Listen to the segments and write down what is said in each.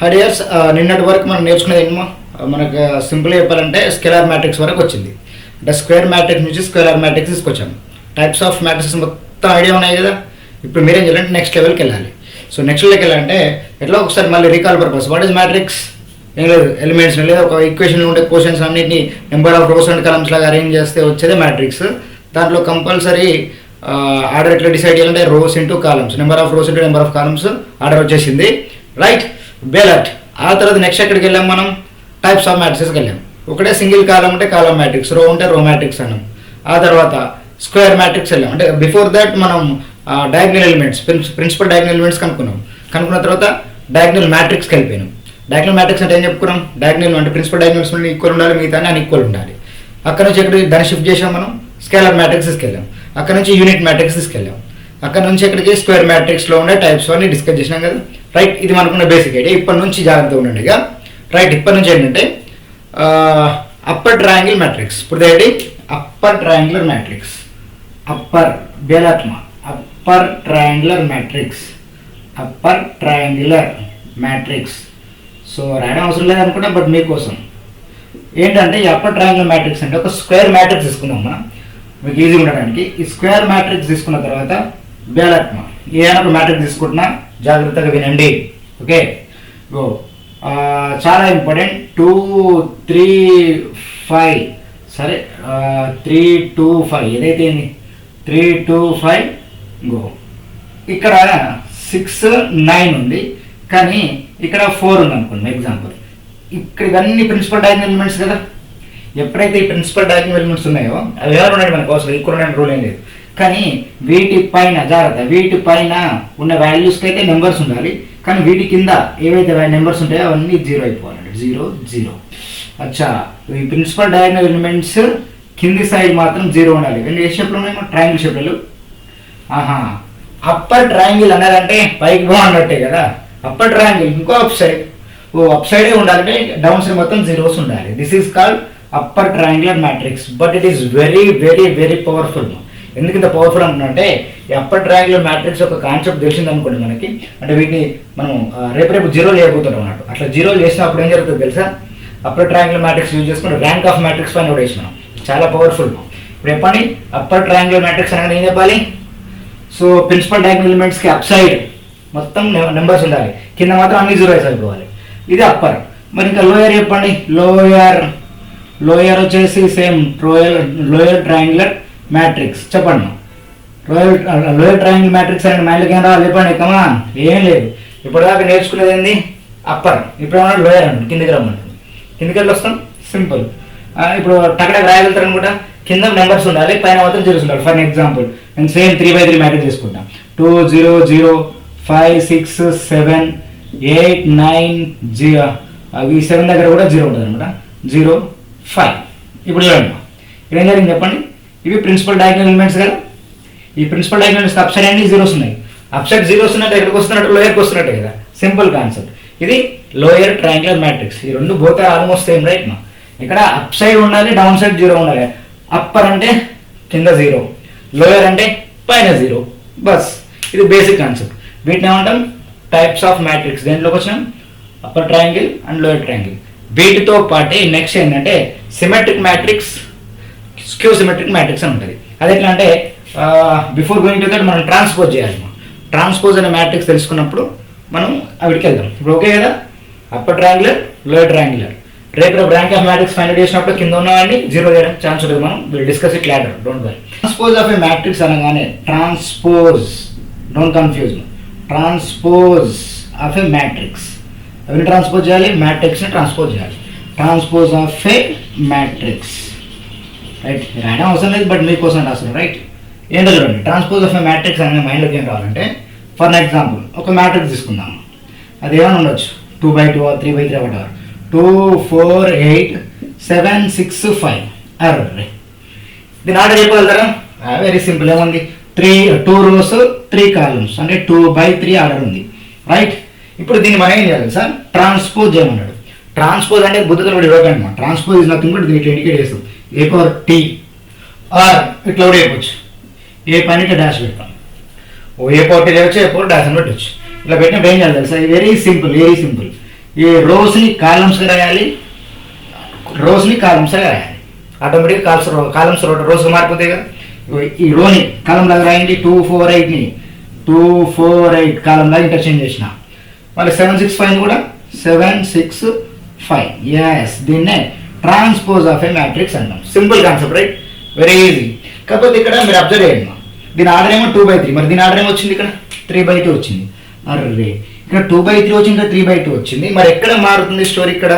హడియర్స్ నిన్నటి వరకు మనం నేర్చుకునేది ఏమో మనకు సింపుల్గా చెప్పాలంటే స్కేలార్ మ్యాట్రిక్స్ వరకు వచ్చింది. అంటే స్క్వేర్ మ్యాట్రిక్స్ నుంచి స్కేలార్ మ్యాట్రిక్స్ తీసుకొచ్చాము. టైప్స్ ఆఫ్ మ్యాట్రిక్స్ మొత్తం ఐడియా ఉన్నాయి కదా. ఇప్పుడు మీరేం చేయాలంటే నెక్స్ట్ లెవెల్కి వెళ్ళాలి. సో నెక్స్ట్ లెవెల్కి వెళ్ళాలంటే ఎట్లా ఒకసారి మళ్ళీ recall purpose what is matrix ఏం లేదు, ఎలిమెంట్స్ లేదా ఒక ఈక్వేషన్లో ఉండే క్వశ్చన్స్ అన్నింటినీ number of rows and columns లాగా అరేంజ్ చేస్తే వచ్చేదే మ్యాట్రిక్స్. దాంట్లో కంపల్సరీ ఆర్డర్ ఎట్లా డిసైడ్ చేయాలంటే rows into columns, number of rows into number of columns order వచ్చేసింది, రైట్. బేలట్. ఆ తర్వాత నెక్స్ట్ ఎక్కడికి వెళ్ళాం మనం? టైప్స్ ఆఫ్ మ్యాట్రిక్స్కి వెళ్ళాం. ఒకటే సింగిల్ కాలం ఉంటే కాలం మ్యాట్రిక్స్, రో ఉంటే రో మ్యాట్రిక్స్ అన్నాం. ఆ తర్వాత స్క్వేర్ మ్యాట్రిక్స్ వెళ్ళాం. అంటే బిఫోర్ దట్ మనం diagonal elements, principal diagonal elements కనుక్కున్న తర్వాత డయాగ్నల్ మ్యాట్రిక్స్కి వెళ్ళిపోయినాం. డయాగ్నల్ మ్యాట్రిక్స్ అంటే ఏం చెప్పుకున్నాం? డయాగ్నల్ అంటే ప్రిన్సిపల్ డయాగ్నల్స్ ఈక్వల్ ఉండాలి, మిగతా అన్ఈక్వల్ ఉండాలి. అక్కడ నుంచి ఎక్కడికి దాన్ని షిఫ్ట్ చేసాం మనం? స్కేలార్ మ్యాట్రిక్స్ తీసుకెళ్ళాం. అక్కడ నుంచి యూనిట్ మ్యాట్రిక్స్ తీసుకెళ్ళాం. అక్కడ నుంచి ఎక్కడికి? స్క్వేర్ మ్యాట్రిక్స్లో ఉండే టైప్స్ అన్ని డిస్కస్ చేసినాం కదా, రైట్. ఇది మనకున్న బేసిక్ ఐడియా. ఇప్పటి నుంచి జాగ్రత్తగా ఉండండి ఇక, రైట్. ఇప్పటి నుంచి ఏంటంటే అప్పర్ ట్రయాంగిల్ మ్యాట్రిక్స్. ఇప్పుడు ఏంటి? Upper triangular matrix. అప్పర్ బేలాత్మ upper triangular matrix, upper triangular matrix. So రాయడం అవసరం లేదనుకుంటా, బట్ మీకోసం ఏంటంటే ఈ అప్పర్ ట్రయాంగులర్ మ్యాట్రిక్స్ అంటే ఒక స్క్వేర్ మ్యాట్రిక్స్ తీసుకుందాం మనం మీకు ఈజీ ఉండడానికి. ఈ స్క్వేర్ మ్యాట్రిక్స్ తీసుకున్న తర్వాత బేలాత్మ ఏదైనా ఒక మ్యాట్రిక్స్ తీసుకుంటున్నా జాగ్రత్తగా వినండి, ఓకే. గో. చాలా ఇంపార్టెంట్. 2, 3, 5 సరే, 3, 2, 5 ఏదైతే 3, 2, 5 గో. ఇక్కడ 6, 9 ఉంది, కానీ ఇక్కడ 4 ఉంది అనుకోండి ఎగ్జాంపుల్. ఇక్కడ ఇవన్నీ ప్రిన్సిపల్ డయాగ్నల్ ఎలిమెంట్స్ కదా. ఎప్పుడైతే ఈ ప్రిన్సిపల్ డయాగ్నల్ ఎలిమెంట్స్ ఉన్నాయో అవి ఎవరు ఉన్నాయి మనకు అవసరం, ఈక్వల్ ఉండే రూల్ ఏం లేదు. కానీ వీటిపైన జాగ్రత్త, వీటిపైన ఉన్న వాల్యూస్కి అయితే నెంబర్స్ ఉండాలి, కానీ వీటి కింద ఏవైతే నెంబర్స్ ఉంటాయో అవన్నీ 0 అయిపోవాలండి. 0, 0. అచ్చా, ఈ ప్రిన్సిపల్ డయాగ్నల్ ఎలిమెంట్స్ కింది సైడ్ మాత్రం 0 ఉండాలి. కానీ ఏ షేప్లో ఉన్నాయి? ట్రయాంగిల్ షేప్లో. ఆహా, అప్పర్ ట్రయాంగిల్ అన్నదంటే పైకి బాగున్నట్టే కదా. అప్పర్ ట్రయాంగిల్ ఇంకో అప్ సైడ్, అప్ సైడే ఉండాలంటే డౌన్ సైడ్ మొత్తం జీరోస్ ఉండాలి. This is called upper triangular matrix. But it is very very very powerful. ఎందుకు ఇంత పవర్ఫుల్ అంటున్నాంటే ఈ అప్పర్ ట్రయాంగులర్ మ్యాట్రిక్స్ ఒక కాన్సెప్ట్ తెలిసింది అనుకోండి మనకి. అంటే వీటిని మనం రేపు జీరో చేయబోతుంటాం అన్నట్టు. అట్లా జీరో చేసినప్పుడు ఏం జరుగుతుంది తెలుసా? అప్పర్ ట్రయాంగులర్ మ్యాట్రిక్స్ యూజ్ చేసుకుని ర్యాంక్ ఆఫ్ మ్యాట్రిక్స్ పైన కూడా వేసినాం. చాలా పవర్ఫుల్. ఇప్పుడు చెప్పండి, అప్పర్ ట్రయాంగులర్ మ్యాట్రిక్స్ అనేది ఏం చెప్పాలి? సో ప్రిన్సిపల్ డయాగ్నల్ ఎలిమెంట్స్కి అప్ సైడ్ మొత్తం నెంబర్స్ ఉండాలి, కింద మాత్రం అన్ని జీరోస్ అయిపోవాలి. ఇది అప్పర్. మరి ఇంకా లోయర్ చెప్పండి. లోయర్ వచ్చేసి సేమ్ లోయర్ ట్రయాంగులర్ మ్యాట్రిక్స్. చెప్పండి, లోయర్ ట్రయాంగిల్ మ్యాట్రిక్స్ అనేది మైండ్కి ఏం రావాలి చెప్పండి. కమా ఏం లేదు, ఇప్పటిదాకా నేర్చుకునేది ఏంది? అప్పర్. ఇప్పుడు ఏమన్నా లోయర్ అంటుంది, కిందికి రమ్మంటుంది. కిందికి వెళ్ళి వస్తాం, సింపుల్. ఇప్పుడు టక్కడకి రాయగలుగుతారు అనుకుంటా. కింద నెంబర్స్ ఉండాలి, పైన మాత్రం జీరోస్ ఉండాలి. ఫర్ ఎగ్జాంపుల్ నేను సేమ్ 3/3 మ్యాట్రిక్స్ తీసుకుంటాం. 2, 0, 0, 5, 6, 7, 8, 9, 0. ఈ 7 దగ్గర కూడా 0 ఉంటుంది అనమాట. 0, 5. ఇప్పుడు చూడండి, ఇక్కడ ఏం జరిగింది చెప్పండి. ఇవి ప్రిన్సిపల్ డయాగ్నల్ ఎలిమెంట్స్ కదా. ఈ principal diagonal elements up side అన్ని జీరోస్ ఉన్నాయి. అప్ సైడ్ జీరోస్ ఉన్నట్టు ఎక్కడికి వస్తున్నట్టు? లోయర్కి వస్తున్నట్టే కదా. Simple concept. ఇది లోయర్ ట్రయాంగులర్ మ్యాట్రిక్స్. ఈ రెండు బోత్ ఆల్మోస్ట్ సేమ్, రైట్. ఇక్కడ అప్ సైడ్ ఉండాలి, డౌన్ సైడ్ 0 ఉండాలి. అప్పర్ అంటే కింద 0, లోయర్ అంటే పైన 0. బస్, ఇది బేసిక్ కాన్సెప్ట్. వీటిని ఏమంటాం? Types of matrix. దేంట్లోకి వచ్చినాం? Upper triangle and lower triangle. వీటితో పాటే నెక్స్ట్ ఏంటంటే symmetric matrix, skew symmetric matrix అని ఉంటుంది. అది ఎట్లా అంటే బిఫోర్ గోయింగ్ టు దట్ మనం ట్రాన్స్పోజ్ చేయాలి. ట్రాన్స్పోజ్ అనే మ్యాట్రిక్స్ తెలుసుకున్నప్పుడు మనం అవిడికి వెళ్దాం. ఇప్పుడు ఓకే కదా. Upper triangular, lower triangular. రేపు ర్యాంక్ ఆఫ్ మ్యాట్రిక్స్ ఫైండ్ చేసినప్పుడు కింద ఉన్నవాడిని 0 చేయడానికి ఛాన్స్ ఉంటుంది. మనం will discuss it later, don't worry. Transpose of a matrix అనగానే transpose, don't confuse. Transpose of a matrix. ఎవరిని ట్రాన్స్పోజ్ చేయాలి? మ్యాట్రిక్స్ని ట్రాన్స్పోజ్ చేయాలి. Transpose of a matrix, right. రాయడం అవసరం లేదు, బట్ మీకోసం రాస్తారు, రైట్. ఏంటో చూడండి, ట్రాన్స్పోజ్ ఆఫ్ ఏ మ్యాట్రిక్స్ అనే మైండ్లోకి ఏం రావాలంటే, ఫర్ ఎగ్జాంపుల్ ఒక మ్యాట్రిక్స్ తీసుకుందాం. అది ఏమైనా ఉండొచ్చు, 2/2 or 3/3 whatever. 2, 4, 8, 7, 6, 5. అరే దీని ఆర్డర్ చెప్పగలుగుతారా? Very simple. ఏముంది? 2 rows 3 columns, అంటే 2/3 ఆర్డర్ ఉంది, రైట్. ఇప్పుడు దీన్ని మనం ఏం చేయాలి సార్? ట్రాన్స్పోజ్ చేయమన్నాడు. ట్రాన్స్పోజ్ అంటే బుద్ధతో కూడా ఇవ్వకండి. ట్రాన్స్పోజ్ ఇస్ నథింగ్ బట్ దీనికి ఇండికేట్ చేస్తాం. A/T ఆర్ ఇట్లా కూడా చెప్పొచ్చు. ఏ పైన ఇట్లా డాష్ పెడతాం. A/T చేయవచ్చు, A/T డాష్ అని పెట్టవచ్చు. ఇలా పెట్టినప్పుడు ఏం చేయాలి తెలుసా? Very simple, very simple. ఈ రోస్ని కాలమ్స్గా రాయాలి, రోస్ని కాలమ్స్గా రాయాలి. ఆటోమేటిక్గా కాలమ్స్ రోజుగా మారిపోతాయి కదా. ఈ రోని కాలం లాగా రాయండి. 2 4 8ని 2 4 8 కాలం లాగా ఇంటర్చేంజ్ చేసిన. మళ్ళీ 7 6 5 కూడా 7 6 5. ఎస్, దీన్నే ట్రాన్స్పోజ్ ఆఫ్ ఏ మ్యాట్రిక్స్ అంటాం. Simple concept, right? Very easy. కాకపోతే ఇక్కడ మీరు అబ్జర్వ్ చేయండి, దీని ఆర్డర్ ఏమో 2/3, మరి దీని ఆర్డర్ ఏమో వచ్చింది ఇక్కడ 3/2 వచ్చింది. అర్రే, ఇక్కడ 2/3 వచ్చింది, ఇక్కడ 3/2 వచ్చింది. మరి ఎక్కడ మారుతుంది స్టోరీ ఇక్కడ?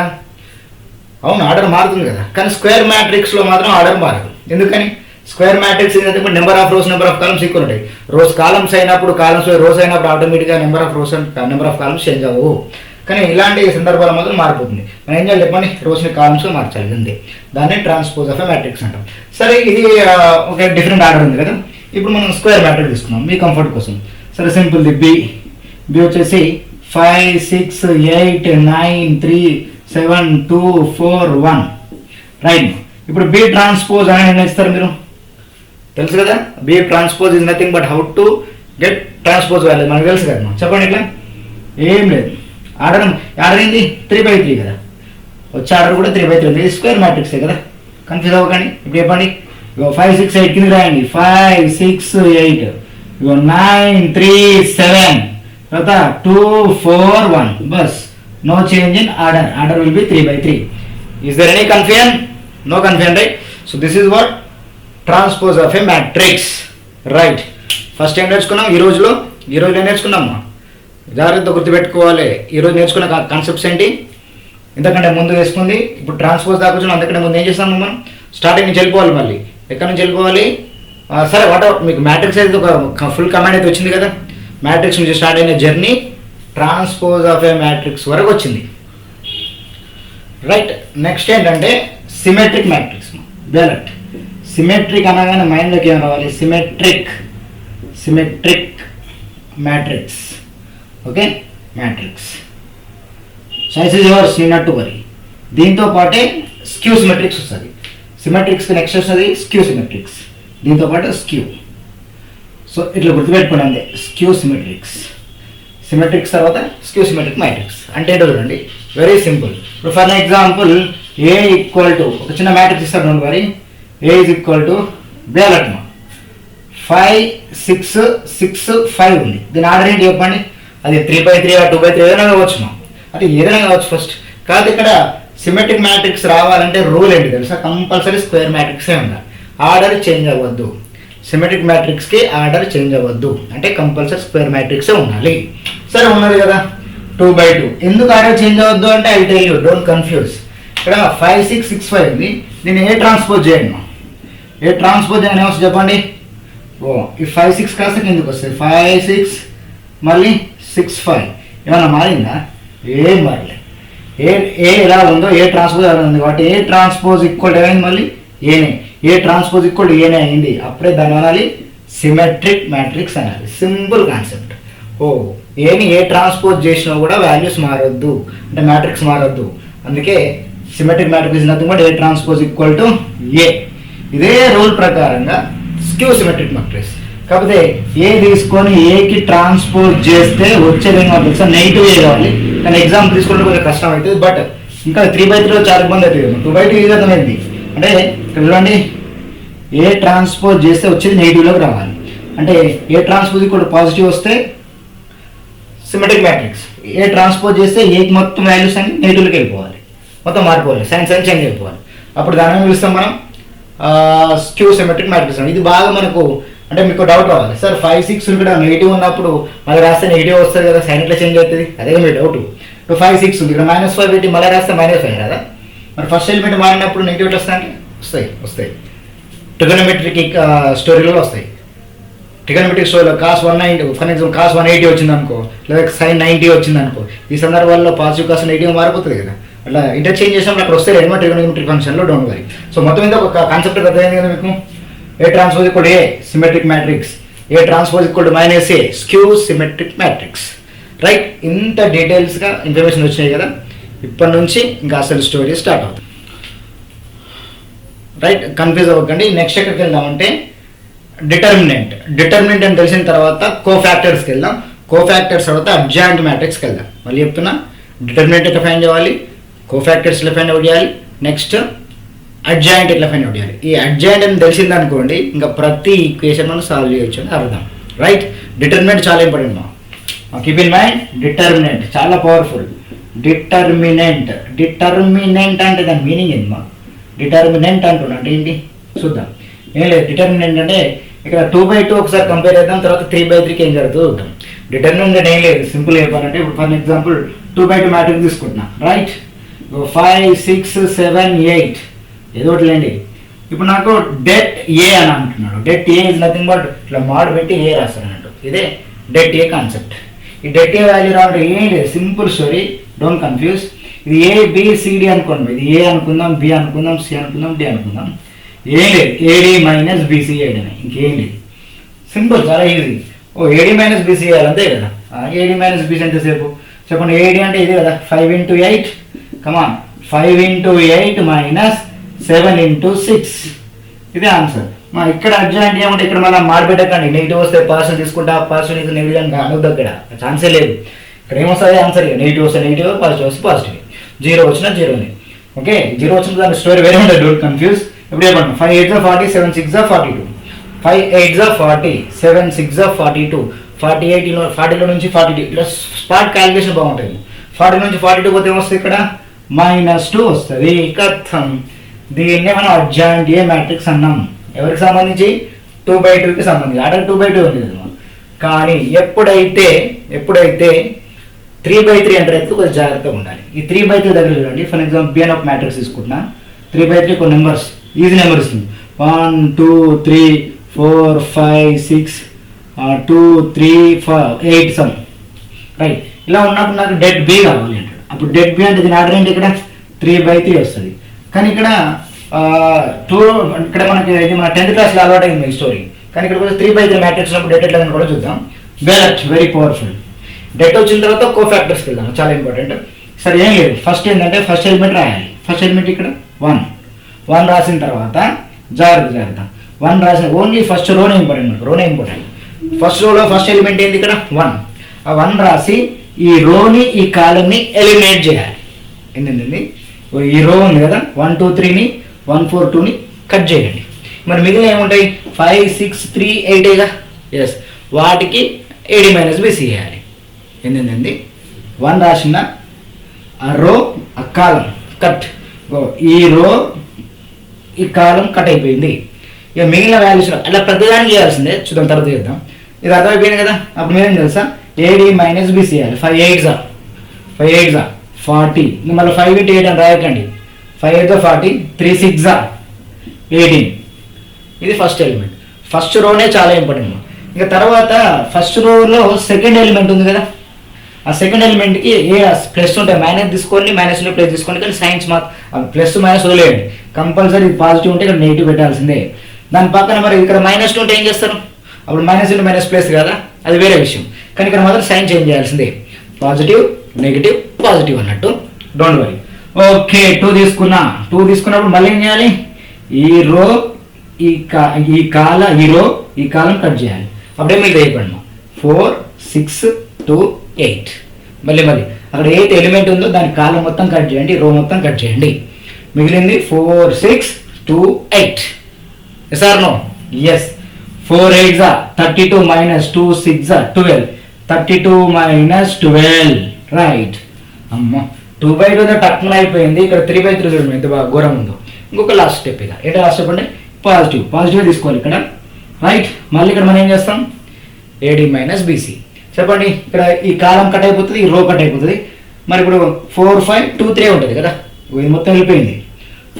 అవును, ఆర్డర్ మారుతుంది కదా, కానీ స్క్వేర్ మ్యాట్రిక్స్లో మాత్రం ఆర్డర్ మారదు. ఎందుకని? స్క్వేర్ మ్యాట్రిక్స్ ఏంటంటే number of rose, number of columns equal ఉంటాయి. రోస్ కాలమ్స్ అయినప్పుడు, కాలమ్స్ రోస్ అయినప్పుడు ఆటోమేటిక్గా number of rows and number of columns change అవ్వవు. కానీ ఇలాంటి సందర్భాల మాత్రం మారిపోతుంది. మనం ఏం చేయాలి చెప్పండి? రోస్ని కాలమ్స్గా మార్చాలి అంతే. దాన్ని ట్రాన్స్పోజ్ ఆఫ్ ఎ మ్యాట్రిక్స్ అంటాం. సరే, ఇది ఒక డిఫరెంట్ ఆర్డర్ ఉంది కదా. ఇప్పుడు మనం స్క్వేర్ మ్యాట్రిక్స్ తీసుకున్నాం మీ కంఫర్ట్ కోసం. సరే, సింపుల్ది బి వచ్చేసి 5 6 8 9 3 7 2 4 1. రైట్. ఇప్పుడు బి ట్రాన్స్పోజ్ అని నిర్ణయిస్తారు మీరు, తెలుసు కదా. B transpose is nothing but how to get transpose value మనకు తెలుసు కదా. చెప్పండి, ఇట్లా ఏం లేదు. ఆర్డర్ ఏంది? 3/3 కదా. వచ్చే ఆర్డర్ కూడా 3/3 ఉంది. ఇది స్క్వేర్ మ్యాట్రిక్సే కదా, కన్ఫ్యూజ్ అవ్వకండి. ఇప్పుడు చెప్పండి, 5 6 8 కింద రాయండి. 5 6 8 9 3 7 తర్వాత 2 4 1. బస్, no change in order. Order will be 3/3. Is there any confusion? No confusion, right? So this is what transpose of a matrix, right? First ఏం నేర్చుకున్నాం ఈ రోజులో ఏం నేర్చుకున్నామా? జాగ్రత్త గుర్తుపెట్టుకోవాలి. ఈరోజు నేర్చుకున్న కాన్సెప్ట్స్ ఏంటి? ఇంతకంటే ముందు వేసుకుంది, ఇప్పుడు ట్రాన్స్పోజ్ దాకా వచ్చినాం. అంతకంటే ముందు ఏం చేస్తాము మనం? స్టార్టింగ్ నుంచి వెళ్ళిపోవాలి. మళ్ళీ ఎక్కడి నుంచి వెళ్ళిపోవాలి? సరే, మీకు మ్యాట్రిక్స్ అయితే ఒక ఫుల్ కమాండ్ అయితే వచ్చింది కదా. మ్యాట్రిక్స్ నుంచి స్టార్ట్ అయిన journey transpose of a matrix వరకు వచ్చింది, రైట్? నెక్స్ట్ ఏంటంటే సిమెట్రిక్ మ్యాట్రిక్స్. డైరెక్ట్ సిమెట్రిక్ అనగానే మైండ్లోకి ఏం రావాలి? Symmetric matrix. Okay, matrix choice is yours, you not to worry. దీంతో పాటే స్క్యూ సిమెట్రిక్స్ వస్తుంది. సిమెట్రిక్స్కి నెక్స్ట్ వస్తుంది స్క్యూ సిమెట్రిక్స్, దీంతో పాటు స్క్యూ. సో ఇట్లా గుర్తుపెట్టుకోండి అంతే, స్క్యూ సిమెట్రిక్స్ తర్వాత స్క్యూ సిమెట్రిక్ మ్యాట్రిక్స్ అంటే ఏంటో చూడండి. Very simple. ఇప్పుడు for example A equal to ఒక చిన్న మ్యాట్రిక్స్ ఇస్తారు చూడండి. మరి ఏ ఈజ్ ఈక్వల్ టు బేలట్మ 5 6 6 5 ఉంది. దీని ఆర్డర్ ఏంటి చెప్పండి? అది 3/3 2/3 ఏదైనా కావచ్చు. అంటే ఏదైనా కావచ్చు ఫస్ట్. కాదు, ఇక్కడ సిమెట్రిక్ మ్యాట్రిక్స్ రావాలంటే రూల్ ఏంటి తెలుసా? కంపల్సరీ స్క్వేర్ మ్యాట్రిక్సే ఉండాలి. ఆర్డర్ చేంజ్ అవ్వద్దు. సిమెట్రిక్ మ్యాట్రిక్స్కి ఆర్డర్ చేంజ్ అవ్వద్దు అంటే కంపల్సరీ స్క్వేర్ మ్యాట్రిక్సే ఉండాలి. సరే, ఉన్నది కదా 2/2. ఎందుకు ఆర్డర్ చేంజ్ అవ్వద్దు అంటే I tell you, don't confuse. ఇక్కడ 5 6 6 5 ఉంది. దీన్ని ఏ ట్రాన్స్పోజ్ చేయండి? ఏ ట్రాన్స్పోజ్ అని వస్తుంది చెప్పండి? ఈ 5 6 కాస్త ఎందుకు వస్తుంది? 5 6 మళ్ళీ 6 5. ఏమన్నా మారిందా? ఏం మారలే. ఏ ఎలా ఉందో ఏ ట్రాన్స్పోజ్ ఎలా ఉంది కాబట్టి ఏ ట్రాన్స్పోజ్ ఈక్వల్ ఏమైంది? మళ్ళీ ఏనే. ఏ ట్రాన్స్పోజ్ ఈక్వల్ ఏనే అయింది. అప్పుడే దాన్ని అనాలి సిమెట్రిక్ మ్యాట్రిక్స్ అనాలి. Simple concept. ఏని ఏ ట్రాన్స్పోజ్ చేసినా కూడా వాల్యూస్ మారొద్దు, అంటే మ్యాట్రిక్స్ మారొద్దు. అందుకే symmetric matrix nothing but A transpose equal to A. ఇదే రూల్ ప్రకారంగా స్క్యూ సిమెట్రిక్ మ్యాట్రిక్స్. కాకపోతే ఏ తీసుకొని ఏకి ట్రాన్స్పోజ్ చేస్తే వచ్చేది తెలుసా? నెగిటివ్ ఏ కావాలి. కానీ ఎగ్జాంపుల్ తీసుకుంటే కొంచెం కష్టం అవుతుంది. బట్ ఇంకా 3/3 చాలా ఇబ్బంది అవుతుంది. 2/2 ఈజీ అర్థమైంది. అంటే ఇక్కడ చూడండి, ఏ ట్రాన్స్పోజ్ చేస్తే వచ్చేది నెగిటివ్లోకి రావాలి. అంటే ఏ ట్రాన్స్పోజ్ కూడా పాజిటివ్ వస్తే సిమెట్రిక్ మ్యాట్రిక్స్. ఏ ట్రాన్స్పోజ్ చేస్తే ఏకి మొత్తం వాల్యూస్ అన్ని నెగిటివ్లోకి వెళ్ళిపోవాలి, మొత్తం మారిపోవాలి, సైన్స్ చేంజ్ అయిపోవాలి. అప్పుడు దాన్ని పిలుస్తాం మనం స్క్యూ సిమెట్రిక్ మ్యాట్రిక్స్. ఇది బాగా మనకు అంటే మీకు డౌట్ రావాలి, సార్ 5 6 ఇక్కడ నెగిటివ్ ఉన్నప్పుడు మళ్ళీ రాస్తే నెగిటివ్ వస్తుంది కదా, సైన్ ఇట్లా చేంజ్ అవుతుంది. అదే మీ డౌట్. ఇప్పుడు 5 6 ఉంది, ఇక్కడ -5 పెట్టి మళ్ళీ రాస్తే -5 కదా. మరి ఫస్ట్ ఎలిమెంట్ మారినప్పుడు నెగిటివ్ ఎట్లా వస్తాయంటే వస్తాయి. ట్రిగోనోమెట్రిక్ స్టోరీలో వస్తాయి. ట్రిగోనోమెట్రిక్ స్టోరీలో cos 190 ఫర్ ఎగ్జాంపుల్ cos 180 వచ్చింది అనుకో, లేదా sin 90 వచ్చింది అనుకో, ఈ సందర్భాల్లో పాజిటివ్ కాస్ నెగిటివ్ మారిపోతుంది కదా. అట్లా ఇంటర్చేంజ్ చేసినప్పుడు అక్కడ వస్తే ఎలిమెంట్ ట్రిగోనోమెట్రిక్ ఫంక్షన్లో డోంట్ వరీ. సో మొత్తం మీద ఒక కాన్సెప్ట్ అర్థమైంది కదా మీకు. ఏ ట్రాన్స్పోజ్ ఈక్వల్ ఏ సిమెట్రిక్ మ్యాట్రిక్స్, ఏ ట్రాన్స్పోజ్ ఈక్వల్ -ఏ స్క్యూ సిమెట్రిక్ మ్యాట్రిక్స్, రైట్? ఇంత డీటెయిల్స్గా ఇన్ఫర్మేషన్ వచ్చినాయి కదా. ఇప్పటి నుంచి ఇంకా అసలు స్టోరీ స్టార్ట్ అవుతుంది, రైట్? కన్ఫ్యూజ్ అవ్వకండి. నెక్స్ట్ ఎక్కడికి వెళ్దామంటే డిటర్మినెంట్ అని తెలిసిన తర్వాత కోఫ్యాక్టర్స్కి వెళ్దాం. కోఫ్యాక్టర్స్ తర్వాత అడ్జాయింట్ మ్యాట్రిక్స్కి వెళ్దాం. మళ్ళీ చెప్తున్నా, డిటర్మినెంట్ ఎట్లా ఫైండ్ చేయాలి, కోఫాక్టర్స్ ఎట్లా ఫైండ్ అవుట్ చేయాలి, నెక్స్ట్ అడ్జాయింట్ ఎట్లా ఫైండ్ అవుట్ చేయాలి. ఈ అడ్జాయింట్ అని తెలిసింది అనుకోండి ఇంకా ప్రతి ఈక్వేషన్ మనం సాల్వ్ చేయొచ్చు అని అర్థం. రైట్, డిటర్మినెంట్ చాలా ఇంపార్టెంట్ మా కీప్ ఇన్ మైండ్. డిటర్మినెంట్ చాలా పవర్ఫుల్. డిటర్మినెంట్ అంటే దాని మీనింగ్ ఏంటి మా? డిటర్మినెంట్ అంటున్నా అంటే ఏంటి చూద్దాం. ఏం లేదు, డిటర్మినెంట్ అంటే ఇక్కడ 2/2 ఒకసారి కంపేర్ చేద్దాం, తర్వాత 3/3కి ఏం జరుగుతుందో చూద్దాం. డిటర్మినెంట్ అంటే ఏం లేదు, సింపుల్ చెప్పాలంటే ఇప్పుడు ఫర్ ఎగ్జాంపుల్ 2/2 మ్యాట్రిక్స్ తీసుకుంటున్నా. రైట్, 5 6 7 8 ఏదో ఒకటి లేండి. ఇప్పుడు నాకు డెట్ ఏ అని అంటున్నాడు. Det A is nothing but ఇట్లా మాడ్ పెట్టి ఏ రాస్తాను అన్నట్టు. ఇదే డెట్ ఏ కాన్సెప్ట్. ఈ డెట్ ఏ వాల్యూ రావడం ఏం లేదు, సింపుల్ స్టోరీ, డోంట్ కన్ఫ్యూజ్. ఇది ABCD అనుకోండి, ఇది ఏ అనుకుందాం, బి అనుకుందాం, సి అనుకుందాం, డి అనుకుందాం. ఏం లేదు, AD మైనస్ BC అని, ఇంకేం లేదు, సింపుల్, చాలా ఈజీ. AD మైనస్ BC అంతే కదా. AD మైనస్ BC ఎంతసేపు చెప్పండి. AD అంటే ఇది కదా, 5 × 8 కమాన్, 5 × 8 మైనస్ 7 × 6, ఇదే ఆన్సర్. మా ఇక్కడ అడ్జాయింట్ ఏమంటే ఇక్కడ మళ్ళీ మాడిపెట్టకండి, నెగిటివ్ వస్తే పాజిటివ్ తీసుకుంటా, పాజిటివ్ ఇది నెగిటివ్ అని అనొద్దు, అక్కడ ఛాన్సే లేదు. ఇక్కడ ఏమొస్తుంది ఆన్సర్, నెగిటివ్ వస్తే నెగిటివ్, పాజిటివ్ వస్తే పాజిటివ్, 0 వచ్చినా 0ని. ఓకే, 0 వచ్చిన దాని స్టోరీ వేరే ఉంటుంది, డోంట్ కన్ఫ్యూజ్. ఇప్పుడు చెప్పండి, 5 8 40, 7 6 42, 5 8 40, 7 6 42, 40లో నుంచి 42 ఇట్లా స్పాట్ క్యాలిక్యులేషన్ బాగుంటుంది. 40 నుంచి 42 పోతే ఏమొస్తుంది ఇక్కడ -2 వస్తుంది. కథం, దీన్నే మనం అడ్జాయింట్ ఏ మ్యాట్రిక్స్ అన్నాం. ఎవరికి సంబంధించి? 2/2కి సంబంధించి. ఆర్డర్ 2/2 ఉంది కదా. కానీ ఎప్పుడైతే 3/3 అంటే అయితే కొంచెం జాగ్రత్తగా ఉండాలి. ఈ 3/3 దగ్గర చూడండి, ఫర్ ఎగ్జాంపుల్ బిఎన్ ఆఫ్ మ్యాట్రిక్స్ తీసుకుంటున్నా. 3/3 కొన్ని నెంబర్స్, ఈజీ నెంబర్ ఇస్తుంది. 1 2 3 4 5 6 2 3 8 సమ్. రైట్, ఇలా ఉన్నప్పుడు నాకు డెట్ బి కావాలి అంటాడు. అప్పుడు డెట్ బి అంటే దీని ఆర్డర్ ఏంటి? ఇక్కడ 3/3 వస్తుంది. కానీ ఇక్కడ ఇక్కడ మనకి ఇది మన 10th క్లాస్లో అలవాటు అయింది ఈ స్టోరీ. కానీ ఇక్కడ కొంచెం 3/3 మ్యాట్రిక్స్ ఉన్నప్పుడు డెట్ ఎట్లా కూడా చూద్దాం. Very powerful. డెట్ వచ్చిన తర్వాత కోఫాక్టర్స్కి వెళ్దాం, చాలా ఇంపార్టెంట్. సరే, ఏం లేదు, ఫస్ట్ ఏంటంటే ఫస్ట్ ఎలిమెంట్ రాయాలి. ఫస్ట్ ఎలిమెంట్ ఇక్కడ 1 రాసిన తర్వాత జాగ్రత్త 1 రాసిన ఓన్లీ ఫస్ట్ రోనే ఇంపార్టెంట్. ఫస్ట్ రోలో ఫస్ట్ ఎలిమెంట్ ఏంది ఇక్కడ 1. ఆ 1 రాసి ఈ రోని ఈ కాలంని ఎలిమినేట్ చేయాలి. ఏంటండి, ఈ రో ఉంది కదా, 1 2 3ని 1 4 2ని కట్ చేయండి. మరి మిగిలిన ఏముంటాయి? 5 6 3 8గా. ఎస్, వాటికి AD మైనస్ BC వేయాలి. ఏంటండి, 1 రాసిన ఆ రో ఆ కాలం కట్, ఈ రో ఈ కాలం కట్ అయిపోయింది. ఇక మిగిలిన వాల్యూస్ అలా ప్రతిదానికి చేయాల్సిందే, చూద్దాం తర్వాత చేద్దాం. ఇది అర్థమైపోయింది కదా. అప్పుడు మీరేం తెలుసా, AD మైనస్ BC వేయాలి. 5 8 40, ఇంకా మళ్ళీ 5 × 8 అని రాయకండి. 5 8 40, 3 6 18. ఇది ఫస్ట్ ఎలిమెంట్. ఫస్ట్ రోనే చాలా ఇంపార్టెంట్. ఇంకా తర్వాత ఫస్ట్ రోలో సెకండ్ ఎలిమెంట్ ఉంది కదా, ఆ సెకండ్ ఎలిమెంట్కి ఏ ప్లస్ ఉంటాయి, మైనస్ తీసుకోండి, మైనస్ ప్లస్ తీసుకోండి. కానీ సైన్స్ ప్లస్ మైనస్ వదిలేయండి, కంపల్సరీ పాజిటివ్ ఉంటే ఇక్కడ నెగిటివ్ పెట్టాల్సిందే. దాని పక్కన మరి ఇక్కడ -2 ఉంటే ఏం చేస్తారు? అప్పుడు -(-) ప్లస్ కదా, అది వేరే విషయం. కానీ ఇక్కడ మాత్రం సైన్ చేంజ్ చేయాల్సిందే, పాజిటివ్ నెగిటివ్ పాజిటివ్ అన్నట్టు, డోంట్ వరీ. ఓకే, 2 తీసుకున్నప్పుడు మళ్ళీ ఏం చేయాలి? ఈ రో ఈ కాలం కట్ చేయాలి. అప్పుడే మీకు అయిపోయింది 4 6 2 8. మళ్ళీ అక్కడ 8 ఎలిమెంట్ ఉందో దాని కాలం మొత్తం కట్ చేయండి, రో మొత్తం కట్ చేయండి. మిగిలింది 4 6 2 8. Yes or no? Yes. 4 8 32 - 2 6 12. 32 - 12. Right. అమ్మ, 2/2 టక్న అయిపోయింది. ఇక్కడ 3/3 చూడండి ఎంత బాగా ఘోరం ఉందో. ఇంకొక లాస్ట్ స్టెప్, ఇక ఏంటో లాస్ట్ స్టెప్ అంటే పాజిటివ్ తీసుకోవాలి ఇక్కడ. రైట్, మళ్ళీ ఇక్కడ మనం ఏం చేస్తాం? AD minus BC. చెప్పండి, ఇక్కడ ఈ కాలం కట్ అయిపోతుంది, ఈ రో కట్ అయిపోతుంది. మరి ఇప్పుడు 4 5 2 3 ఉంటుంది కదా, ఇది మొత్తం వెళ్ళిపోయింది.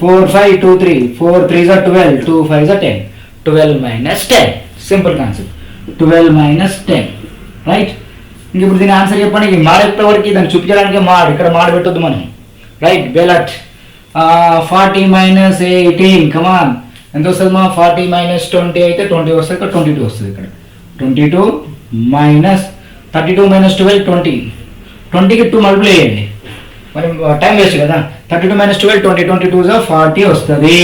4 5 2 3, 4 3 12, 2 5 10, 12 - 10. Simple concept, 12 - 10. రైట్, ఇంక ఇప్పుడు దీని ఆన్సర్ చెప్పండి. ఇది మాడేప్పటి వరకు దాన్ని చూపించడానికి ఇక్కడ మాడబెట్టొద్దు మనం. రైట్, బెలట్ 40 - 18. కమాన్, ఎంత వస్తుంది మా? 40 - 20 అయితే 20 వస్తుంది, ఇక్కడ 22 వస్తుంది. ఇక్కడ 22 - 32 - 12 20. 20కి 2 మల్టిప్లై చేయండి, మరి టైం వేస్ట్ కదా. 32 - 12 20, 22 40 వస్తుంది.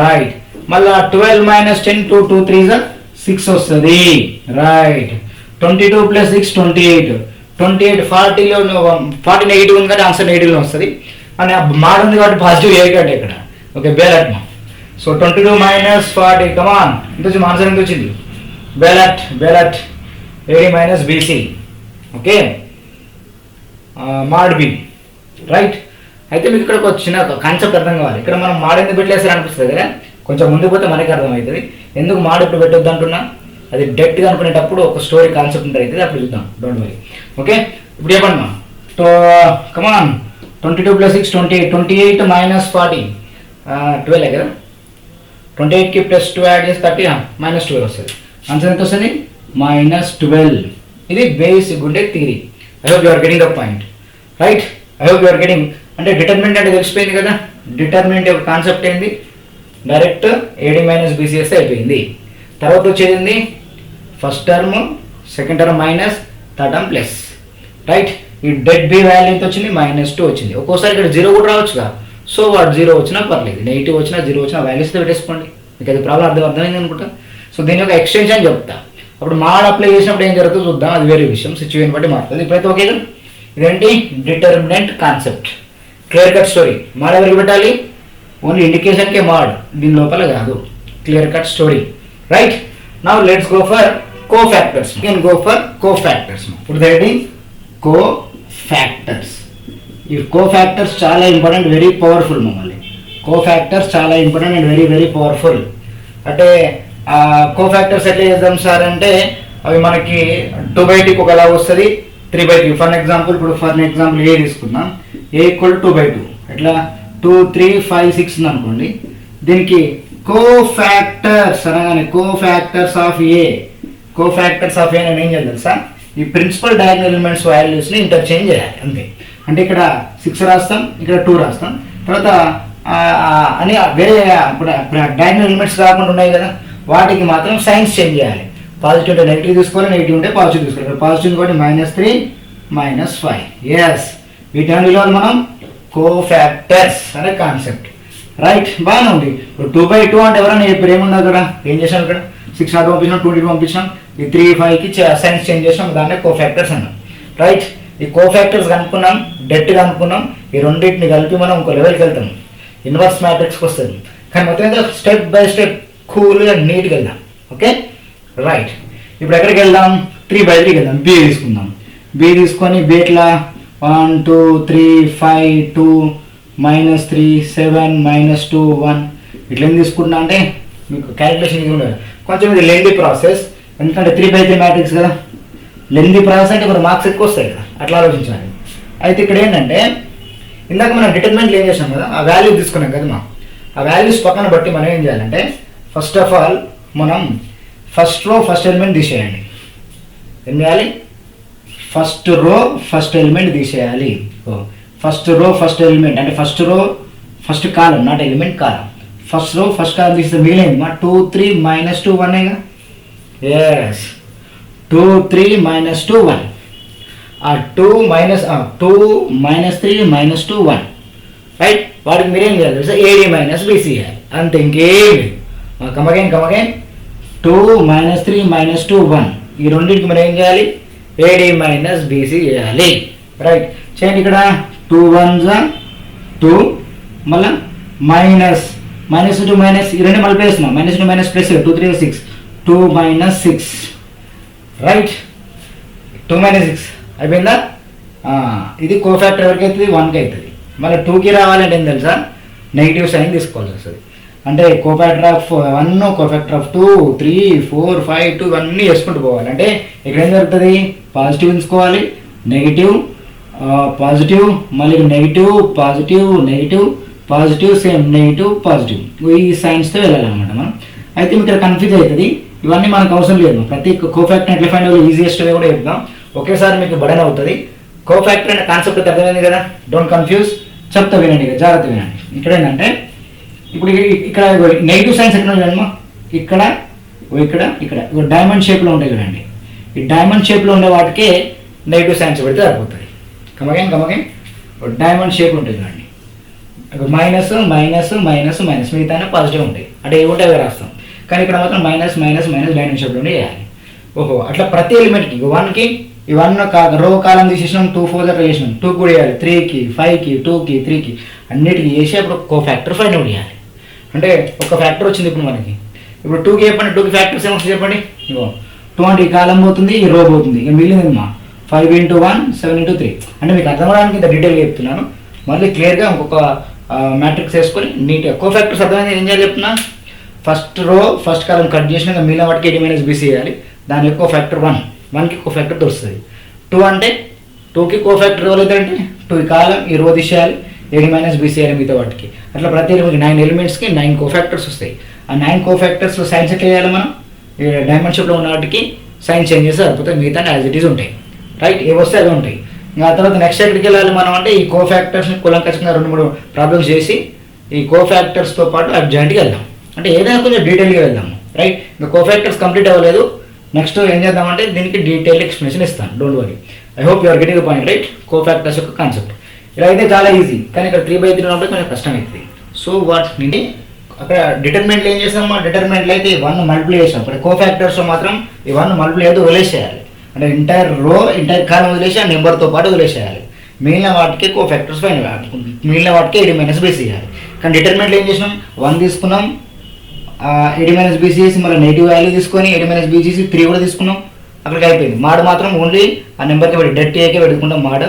రైట్, మళ్ళీ 12 - 10 2 3 6 వస్తుంది. రైట్, 22 + 6 28, 28 40లో 40 నెగిటివ్ ఉంది కాబట్టి ఆన్సర్ నెగిటివ్లో వస్తుంది. అని మాడ్ ఉంది కాబట్టి పాజిటివ్ ఏ కంటే ఇక్కడ. ఓకే, బేలట్ మా. సో 22 - 40 కమాన్ ఎంత వచ్చింది ఆన్సర్? ఎంత వచ్చింది? బేలట్ AD - BC. Okay, mod B. Right. అయితే మీకు ఇక్కడ ఒక చిన్న కాన్సెప్ట్ అర్థం కావాలి. ఇక్కడ మనం మాడ్ ఎందుకు పెట్టలేసారు అనిపిస్తుంది కదా, కొంచెం ముందుకు పోతే మనకి అర్థమవుతుంది ఎందుకు మాడ్ ఇప్పుడు పెట్టొద్దు అంటున్నా. అది డెప్త్గా అనుకునేటప్పుడు ఒక స్టోరీ కాన్సెప్ట్ ఉంటుంది, అవుతుంది అప్పుడు చూద్దాం, డోంట్ వరీ. ఓకే, ఇప్పుడు చెప్పండి మా. కమాన్ 22 + 6 28. 28 - 40 12 కదా. 28కి +2 యాడ్ చేసి 30 -12 వస్తుంది. ఆన్సర్ ఎంత వస్తుంది? -12. ఇది బేసిక్ ఉండే theory. I hope you are getting the point. Right, I hope you are getting. అంటే డిటర్మినెంట్ అంటే తెలిసిపోయింది కదా. డిటర్మినెంట్ యొక్క కాన్సెప్ట్ ఏంది? డైరెక్ట్ AD - BC వేస్తే అయిపోయింది. తర్వాత వచ్చేది first term, second term minus, third term plus. Right, ఈ డెడ్ బి వాల్యూ ఎంత వచ్చింది? -2 వచ్చింది. ఒక్కోసారి ఇక్కడ 0 కూడా రావచ్చుగా. సో వాడు 0 వచ్చినా పర్లేదు, నెగిటివ్ వచ్చినా 0 వచ్చినా వాల్యూస్ పెట్టేసుకోండి. మీకు అది ప్రాబ్లం అర్థమైంది అనుకుంటా. సో దీని యొక్క ఎక్స్టెన్షన్ చెప్తా. అప్పుడు మాడ్ అప్లై చేసినప్పుడు ఏం జరుగుతుందో చూద్దాం, అది వేరే విషయం, సిచ్యువేషన్ బట్టి మారుతుంది. ఇప్పుడైతే ఓకే కదా. ఇదేంటి? Determinant concept, clear cut story. Mod ఎవరికి పెట్టాలి? ఓన్లీ ఇండికేషన్కే మాడ్, దీని లోపల కాదు. Clear cut story. Right, now let's go for cofactors. Can go for cofactors. ఇప్పుడు ఏంటి? కోఫాక్టర్స్. ఈ కోఫాక్టర్స్ చాలా ఇంపార్టెంట్, వెరీ పవర్ఫుల్. మమ్మల్ని కోఫాక్టర్స్ చాలా important and very very powerful. అంటే కోఫాక్టర్స్ ఎట్లా చేద్దాం సార్ అంటే, అవి మనకి 2/2 ఒకలా వస్తుంది, 3/3. ఫర్ ఎగ్జాంపుల్ ఏ తీసుకుందాం. A = 2/2. ఎట్లా? 2 3 5 6 ఉంది అనుకోండి. దీనికి కోఫాక్టర్స్ అనగానే కోఫాక్టర్స్ ఆఫ్ ఏ నేను ఏం చేద్దాం సార్? ఈ ప్రిన్సిపల్ డయాగనల్ ఎలిమెంట్స్ వాల్యూస్ని ఇంటర్చేంజ్ చేయాలి అంతే. అంటే ఇక్కడ 6 రాస్తాం, ఇక్కడ 2 రాస్తాం. తర్వాత అని వేరే ఇప్పుడు డయాగనల్ ఎలిమెంట్స్ కాకుండా ఉన్నాయి కదా, వాటికి మాత్రం సైన్స్ చేంజ్ చేయాలి. పాజిటివ్ ఉంటే నెగిటివ్ తీసుకోవాలి, నెగిటివ్ ఉంటే పాజిటివ్ తీసుకోవాలి. పాజిటివ్ కాబట్టి -3 -5. ఎస్, వీటి విలువలు మనం కోఫాక్టర్స్ అనే కాన్సెప్ట్. రైట్, బాగానే ఉంది. ఇప్పుడు 2/2 అంటే ఎవరైనా చెప్పారు, ఏముంది అక్కడ? ఏం చేసాం? ఇక్కడ 6 అటు పంపించినాం, 2 ఇటు పంపించినాం, ఈ 3 5కి సైన్స్ చేంజ్ చేసినాం, దాన్నే కోఫాక్టర్స్ అన్నాం. రైట్, ఈ కోఫాక్టర్స్ కనుక్కున్నాం, డెట్ కనుక్కున్నాం. ఈ రెండింటిని కలిపి మనం ఇంకో లెవెల్కి వెళ్తాం, ఇన్వర్స్ మ్యాట్రిక్స్కి వస్తుంది. కానీ మొత్తం స్టెప్ బై స్టెప్ కూల్గా నీట్గా వెళ్దాం. Okay, right. ఇప్పుడు ఎక్కడికి వెళ్దాం? 3/3కి వెళ్దాం. బి తీసుకుందాం. బి తీసుకొని బీట్లా 1 2 3 5 2 -3 7 -2 1 ఇట్లా ఏం తీసుకుంటున్నా అంటే మీకు క్యాలిక్యులేషన్ ఇది ఉండదు. కొంచెం ఇది లెందీ ప్రాసెస్, ఎందుకంటే 3/3 మ్యాట్రిక్స్ కదా. లెందీ ప్రాసెస్ అంటే ఇప్పుడు మార్క్స్ ఎక్కువ వస్తాయి కదా, అట్లా ఆలోచించాలి. అయితే ఇక్కడ ఏంటంటే, ఇందాక మనం డిటర్మినెంట్లు ఏం చేసాం కదా, ఆ వాల్యూ తీసుకున్నాం కదా. ఆ వాల్యూస్ పక్కన బట్టి మనం ఏం చేయాలంటే, ఫస్ట్ ఆఫ్ ఆల్ మనం ఫస్ట్ రో ఫస్ట్ ఎలిమెంట్ తీసేయండి. ఏం చేయాలి? ఫస్ట్ రో ఫస్ట్ ఎలిమెంట్ తీసేయాలి. ఫస్ట్ రో ఫస్ట్ ఎలిమెంట్ అంటే first row first column, not element column. First row first కాలం తీస్తే మిగిలింది మా 2 3 -2 1 ఎస్ 2 3 -2 1. ఆ 2 -3 -2 1. రైట్, వాటికి మీరేం చేయాలి? AD - BC చేయాలి, అంతే, ఇంకేమి. కమగైన్ 2 -3 -2 1. ఈ రెండింటికి మనం ఏం చేయాలి? AD - BC చేయాలి. రైట్, చేయండి. ఇక్కడ 2 1s 2, మళ్ళీ -2 ఈ రెండు మళ్ళీ వేస్తున్నాం. -2 ప్లస్ 2 3 6 2 -6. రైట్, 2 -6 అయిపోయిందా? ఇది కోఫాక్టర్ ఎవరికి అవుతుంది? 1కి అవుతుంది. మళ్ళీ 2కి రావాలంటే ఏం తెలుసా? నెగిటివ్ సైన్ తీసుకోవాల్సి వస్తుంది. అంటే కోఫాక్టర్ ఆఫ్ 1, కోఫాక్టర్ ఆఫ్ 2 3 4 5 2 అన్నీ వేసుకుంటూ పోవాలి. అంటే ఇక్కడ ఏం జరుగుతుంది? పాజిటివ్ తీసుకోవాలి, నెగిటివ్ పాజిటివ్, మళ్ళీ negative positive negative positive, same negative positive, ఈ సైన్స్తో వెళ్ళాలన్నమాట మనం. అయితే ఇక్కడ కన్ఫ్యూజ్ అవుతుంది, ఇవన్నీ మనకు అవసరం లేదు. ప్రతి కోఫాక్టర్ ఎట్లా ఫైండ్ అవ్వాలి ఈజియెస్ట్ వే కూడా చెప్తాం. ఒకేసారి మీకు బడన్ అవుతుంది. కోఫాక్టర్ అనే కాన్సెప్ట్ అర్థమైంది కదా, డోంట్ కన్ఫ్యూజ్. చెప్తా వినండి, జాగ్రత్త వినండి. ఇక్కడ ఏంటంటే, ఇప్పుడు ఇక్కడ నెగిటివ్ సైన్స్ ఎక్కడ ఉందమ్మా? ఇక్కడ ఇక్కడ ఇక్కడ డైమండ్ షేప్లో ఉంటాయి చూడండి. ఈ డైమండ్ షేప్లో ఉండే వాటికే నెగిటివ్ సైన్స్ పెడితే సరిపోతుంది. కమగైన్ డైమండ్ షేప్ ఉంటుంది చూడండి. మైనస్ మైనస్ మైనస్ మైనస్, మిగతా పాజిటివ్ ఉంటాయి. అంటే ఏ ఉంటే అవి రాస్తాం. కానీ ఇక్కడ మాత్రం మైనస్ మైనస్ మైనస్ డైమండ్ షేప్లో వేయాలి. ఓహో, అట్లా ప్రతి ఎలిమెంట్కి 1కి ఇవన్నీ రో కాలం తీసేసినాం, 2 4 చేసినాం, 2 కూడా వేయాలి, 3కి 5కి 2కి 3కి అన్నిటికి వేసి అప్పుడు కో ఫ్యాక్టర్ ఫైండ్ అవుట్ చేయాలి. అంటే ఒక ఫ్యాక్టర్ వచ్చింది ఇప్పుడు మనకి. ఇప్పుడు 2కి చెప్పండి, 2కి ఫ్యాక్టర్స్ ఏమొస్తుంది చెప్పండి. ఇగో 2 అంటే ఈ కాలం పోతుంది, ఈ రో పోతుంది, ఇక మిగిలిందమ్మా 5 × 1 7 × 3. అంటే మీకు అర్థం అవడానికి ఇంత డీటెయిల్గా చెప్తున్నాను. మళ్ళీ క్లియర్గా ఇంకొక మ్యాట్రిక్స్ వేసుకొని నీట్గా కో ఫ్యాక్టర్స్ అర్థమైంది. ఏం చేయాలి చెప్తున్నా, ఫస్ట్ రో ఫస్ట్ కాలం కట్ చేసినాక మిగిలిన వాటికి AD - BC చేయాలి. దాని యొక్క ఫ్యాక్టర్ 1కి కో ఫ్యాక్టర్ దొరుకుతుంది. 2 అంటే 2కి కో ఫ్యాక్టర్ ఎవరైతే అంటే 2 ఈ కాలం ఈ రో తీసేయాలి, AD - BC చేయాలి మిగతా వాటికి. అట్లా ప్రతి 9 ఎలిమెంట్స్కి 9 కో ఫ్యాక్టర్స్ వస్తాయి. ఆ 9 కో ఫ్యాక్టర్స్లో సైన్స్ ఎట్లా చేయాలి మనం, డైమండ్ షేప్లో ఉన్న వాటికి సైన్ చేంజ్ చేస్తే సరిపోతే మిగతా యాజ్ ఇట్ ఈజ్ ఉంటాయి. రైట్, ఏ వస్తే అవి ఉంటాయి. ఇంకా తర్వాత నెక్స్ట్ ఎక్కడికి వెళ్ళాలి మనం అంటే ఈ కో ఫ్యాక్టర్స్ని కులంకషంగా 2-3 ప్రాబ్లమ్స్ చేసి ఈ కో ఫ్యాక్టర్స్తో పాటు అడ్జాయింట్కి వెళ్దాం. అంటే ఏదైనా కొంచెం డీటెయిల్గా వెళ్దాము. రైట్, ఇంకా కో ఫ్యాక్టర్స్ కంప్లీట్ అవ్వలేదు. నెక్స్ట్ ఏం చేద్దామంటే దీనికి డీటెయిల్ ఎక్స్ప్లెనేషన్ ఇస్తాను, don't worry. I hope you're getting the point. Right, cofactors యొక్క కాన్సెప్ట్ ఇలా అయితే చాలా ఈజీ, కానీ ఇక్కడ 3/3 ఉన్నప్పుడు కొంచెం కష్టం అవుతుంది. సో వాటిని అక్కడ డిటర్మినెంట్లు ఏం చేసామో, డిటర్మినెంట్లు అయితే 1 మల్టిప్లై చేసాం. ఇప్పుడు కో ఫ్యాక్టర్స్లో మాత్రం ఈ 1 మల్టిప్లై అయితే వదిలేసేయాలి. అంటే ఎంటైర్ రో ఎంటైర్ కాలం వదిలేసి ఆ నెంబర్తో పాటు వదిలేసేయాలి. మిగిలిన వాటికి కో ఫ్యాక్టర్స్ ఫైన్, మిగిలిన వాటికి AD - BC చేయాలి. కానీ డిటర్మినెంట్లు ఏం చేసినాం, 1 తీసుకున్నాం, AD - BC చేసి మళ్ళీ నెగిటివ్ వాల్యూ తీసుకొని AD - BC చేసి 3 కూడా తీసుకున్నాం, అక్కడికి అయిపోయింది. మాడ్ మాత్రం ఓన్లీ ఆ నెంబర్కి పెట్టి డెట్ ఏకే పెట్టుకుంటాం. మాడ్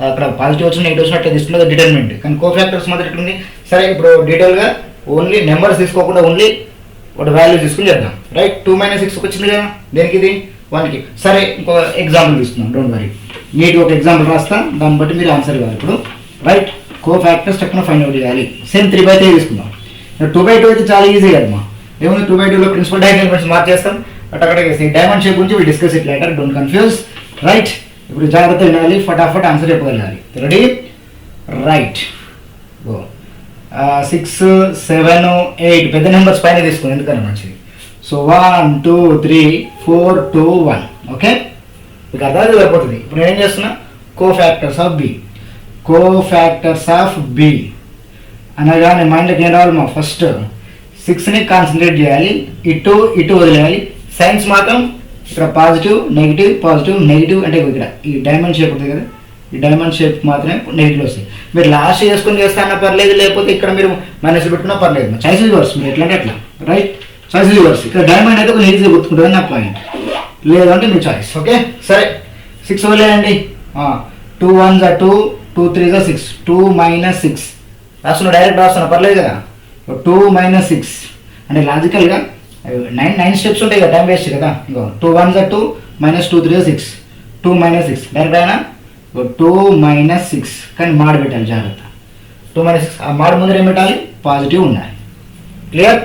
అక్కడ పాజిటివ్ వచ్చిన నెగిటివ్ వచ్చినట్టు తీసుకున్నది డిటర్మినెంట్. కానీ కో ఫ్యాక్టర్స్ మాత్రం ఎట్లుంది, సరే ఇప్పుడు డీటెయిల్గా ఓన్లీ నెంబర్స్ తీసుకోకుండా ఓన్లీ ఒక వాల్యూ తీసుకుని చేద్దాం. రైట్, 2 - 6 వచ్చింది కదా, దేనికి ఇది 1కి. సరే ఇంకో ఎగ్జాంపుల్ తీసుకున్నాం, డోంట్ వరీ. నీట్గా ఒక ఎగ్జాంపుల్ రాస్తా, దాన్ని బట్టి మీరు ఆన్సర్ ఇవ్వాలి. ఇప్పుడు రైట్, కో ఫ్యాక్టర్స్ చక్కగా ఫైండ్ అవుట్ చేయాలి. సేమ్ 3/3 తీసుకుందాం. 2/2 అయితే చాలా ఈజీ కదమ్మా. ఏముంది 2/2లో ప్రిన్సిపల్ డైమెన్షన్స్ మార్క్ చేస్తాం, అక్కడ డైమండ్ షేప్ గురించి will discuss it later, don't confuse. Right, ఇప్పుడు జాగ్రత్త వినాలి, ఫటాఫట్ ఆన్సర్ చెప్పగలగాలి. రెడీ, రైట్, 6 7 8 పెద్ద నెంబర్స్ పైన తీసుకుని ఎందుకన్నా మంచిది. సో 1 2 3 4 2 1. ఓకే, మీకు అర్థమైతే సరిపోతుంది. ఇప్పుడు నేను ఏం చేస్తున్నా, cofactors of B. Cofactors of B అనగా నేను మైండ్లోకి ఏం రావాలి, మా ఫస్ట్ 6ని కాన్సన్ట్రేట్ చేయాలి, ఇటు వదిలేయాలి. సైన్స్ మాత్రం ఇక్కడ పాజిటివ్ నెగిటివ్ పాజిటివ్ నెగిటివ్, అంటే ఇక్కడ ఈ డైమండ్ షేప్ ఉంటుంది కదా, ఈ డైమండ్ షేప్ మాత్రమే నెగిటివ్ వస్తాయి. మీరు లాస్ట్ చేసుకొని చేస్తానా పర్లేదు, లేకపోతే ఇక్కడ మీరు మైనస్ పెట్టుకున్నా పర్లేదు. చాయిస్ రివర్స్, మీరు ఎట్లా అంటే ఎట్లా. Right, choice reverse. ఇక్కడ డైమండ్ అయితే కొంచెం ఈజీగా గుర్తుకుంటుంది నా పాయింట్, లేదంటే మీ చాయిస్. ఓకే, సరే 6 వదిలేయండి. 2 1 2 2 3 6 2 - 6 రాస్తున్నా, డైరెక్ట్ రాస్తున్నా పర్లేదు కదా. 2 - 6 అంటే లాజికల్గా 9 స్టెప్స్ ఉంటాయి కదా, టైం వేస్ట్ కదా. ఇంకో 2 1 2 -2 3 6 2 - 6 డైరెక్ట్ అయినా 2 - 6, కానీ మాడ్ పెట్టాలి జాగ్రత్త. 2 - 6 ఆ మాడ్ ముందర ఏం పెట్టాలి, పాజిటివ్ ఉండాలి. Clear,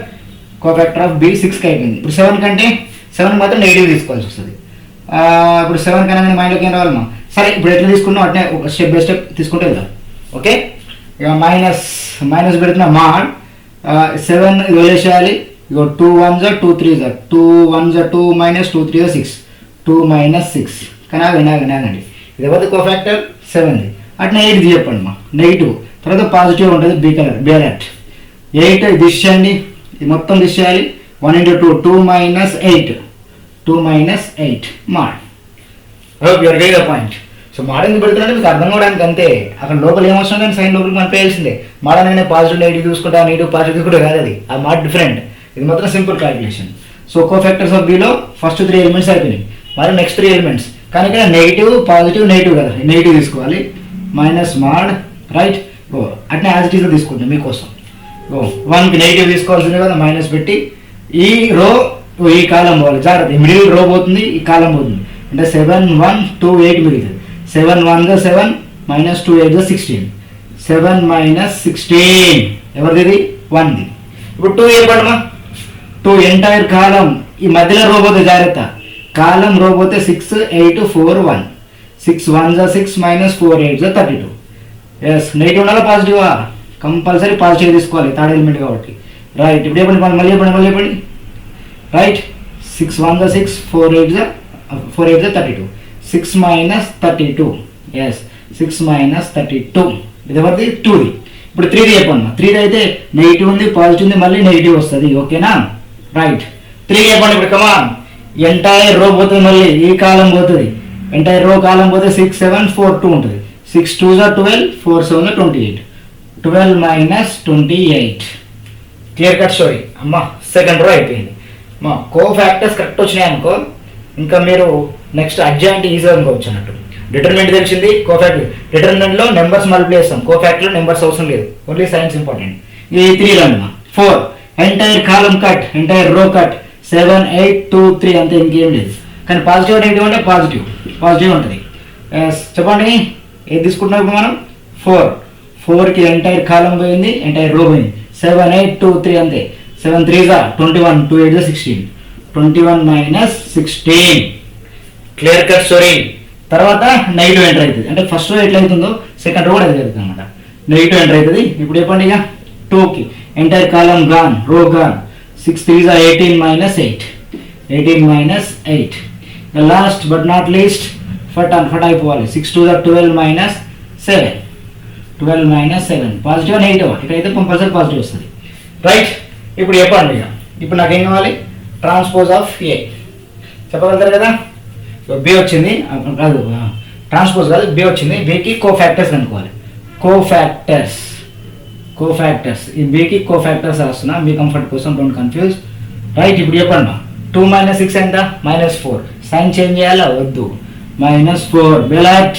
cofactor of B 6కి అయిపోయింది. ఇప్పుడు 7 కంటే 7 మాత్రం నెగిటివ్ తీసుకోవాల్సి వస్తుంది. ఇప్పుడు 7 కన్నా కానీ మైండ్లోకి ఏం రావాలమ్మా. సరే ఇప్పుడు ఎట్లా తీసుకున్నాం అట్నే ఒక స్టెప్ బై స్టెప్ తీసుకుంటూ వెళ్దాం. ఓకే, ఇక మైనస్ పెడుతున్నా, మాడ్ 7 వదిలేసేయాలి. ఇగో 2 1 2 3 2 1 2 - 2 3 6 2 - 6. కానీ ఆగండి, ఇది ఎవరిది కో ఫ్యాక్టర్ 7ది. అట్లా 8 చెప్పండి మా, నెగిటివ్ తర్వాత పాజిటివ్ ఉంటుంది, బి అలర్ట్. 8 తీసేయండి, ఇది మొత్తం తీసేయాలి. 1 × 2 2 - 8 2 - 8 mod. You're getting the point. So mod ఎందుకు పెడుతుందంటే మీకు అర్థం కావడానికి అంతే. అక్కడ లోపల ఏమొస్తుంది కానీ సైన్ లోపలికి మనం పేయాల్సిందే. మాడ్ అనగానే పాజిటివ్ నెగిటివ్ చూసుకుంటా, నెగిటివ్ పాజిటివ్ తీసుకుంటే కాదు అది, ఆ మాడ్ డిఫరెంట్. ఇది మాత్రం simple calculation. So cofactors of బిలో ఫస్ట్ 3 ఎలిమెంట్స్ అయిపోయినాయి, మరి నెక్స్ట్ 3 ఎలిమెంట్స్. కానీ ఇక్కడ నెగిటివ్ పాజిటివ్ నెగిటివ్ కదా, నెగిటివ్ తీసుకోవాలి. Minus mod. రైట్, అట్నే యాజ్ ఇట్ ఈస్గా తీసుకుంటాం మీకోసం. 1కి నెగిటివ్ తీసుకోవాల్సింది కదా, మైనస్ పెట్టి ఈ రో ఈ కాలం పోవాలి జాగ్రత్త. ఈ మిడిల్ రో పోతుంది, ఈ కాలం పోతుంది. అంటే 7 1 2 8 మిగులుతుంది. 7 1 7 -2 8 16 7 - 16 ఎవరిది 1ది. ఇప్పుడు 2 చెప్పండి, 2 ఎంటైర్ కాలం, ఈ మధ్యలో రో పోతే జాగ్రత్త, కాలం రో పోతే 6 8 4 1 6 1 6 -4 8 32. ఎస్, నెగిటివ్ ఉండాలా పాజిటివా, కంపల్సరీ పాజిటివ్ తీసుకోవాలి, థర్డ్ ఎలిమెంట్ కాబట్టి. రైట్, ఇప్పుడు చెప్పండి, మళ్ళీ చెప్పండి. రైట్, 6 1 6 4 8 32 6 - 32. ఎస్, 6 - 32 ఇది ఎవరిది 2ది. ఇప్పుడు 3ది చెప్పండి. 3ది అయితే నెగిటివ్ ఉంది పాజిటివ్ ఉంది, మళ్ళీ నెగిటివ్ వస్తుంది. ఓకేనా, రైట్. 3 చెప్పండి. ఇప్పుడు కమాన్, ఎంటైర్ రో పోతుంది, మళ్ళీ ఈ కాలం పోతుంది. ఎంటైర్ రో కాలం పోతే 6 7 4 2 ఉంటుంది. 6 2 12, 4 7 28, 12 మైనస్ 28. Clear cut story. అమ్మా సెకండ్ రో అయిపోయింది. మా కో ఫ్యాక్టర్స్ కరెక్ట్ వచ్చినాయి అనుకో, ఇంకా మీరు నెక్స్ట్ అడ్జాయింట్ ఈజీగా అనుకోవచ్చు అన్నట్టు. డిటర్మినెంట్ తెలిసింది, కో ఫ్యాక్టర్ డిటర్మినెంట్లో నెంబర్స్ మల్టిప్లై చేస్తాం, కో ఫ్యాక్టర్లో నెంబర్స్ అవసరం లేదు, ఓన్లీ సైన్స్ ఇంపార్టెంట్. ఇది 3 అమ్మా. 4 ఎంటైర్ కాలం కట్, ఎంటైర్ రో కట్, 7 8 2 3 అంతే, ఇంకేం లేదు. కానీ పాజిటివ్ నెగిటివ్ అంటే పాజిటివ్ ఉంటుంది. చెప్పండి ఏది తీసుకుంటున్నాం ఇప్పుడు మనం? 4కి ఎంటైర్ కాలం పోయింది, ఎంటైర్ రో పోయింది. 7 8 2 3 అంతే. 7 3 21, 2 8 16, 21 మైనస్ 16. Clear cut story. తర్వాత నెగిటివ్ ఎంటర్ అవుతుంది, అంటే ఫస్ట్ రో ఎట్లయితుందో సెకండ్ రో కూడా అది జరుగుతుంది అనమాట. నెగిటివ్ ఎంటర్ అవుతుంది. ఇప్పుడు చెప్పండి ఇక 2కి ఎంటైర్ కాలం గాన్, రో gone. 6 3 18 minus 8, 18 minus 8. Last but not least ఫట్ అయిపోవాలి. 6 2 12 మైనస్ 7, 12 మైనస్ 7. పాజిటివ్ నెగిటివ్, ఇక్కడైతే కంపల్సరీ పాజిటివ్ వస్తుంది. రైట్. ఇప్పుడు చెప్పండి ఇక, ఇప్పుడు నాకేం కావాలి? ట్రాన్స్పోజ్ ఆఫ్ ఏ చెప్పగలుగుతారు కదా. బి వచ్చింది కాదు, ట్రాన్స్పోజ్ కాదు, బి వచ్చింది. బికి కో ఫ్యాక్టర్స్ కనుక్కోవాలి. కోఫ్యాక్టర్స్ ఈ బికి కోఫ్యాక్టర్స్ రాస్తున్నా మీ కంఫర్ట్ కోసం, డోంట్ కన్ఫ్యూజ్. రైట్. ఇప్పుడు చెప్పండి 2 మైనస్ 6 ఎంత? -4. సైన్ చేంజ్ చేయాలా? వద్దు. -4 బెలాట్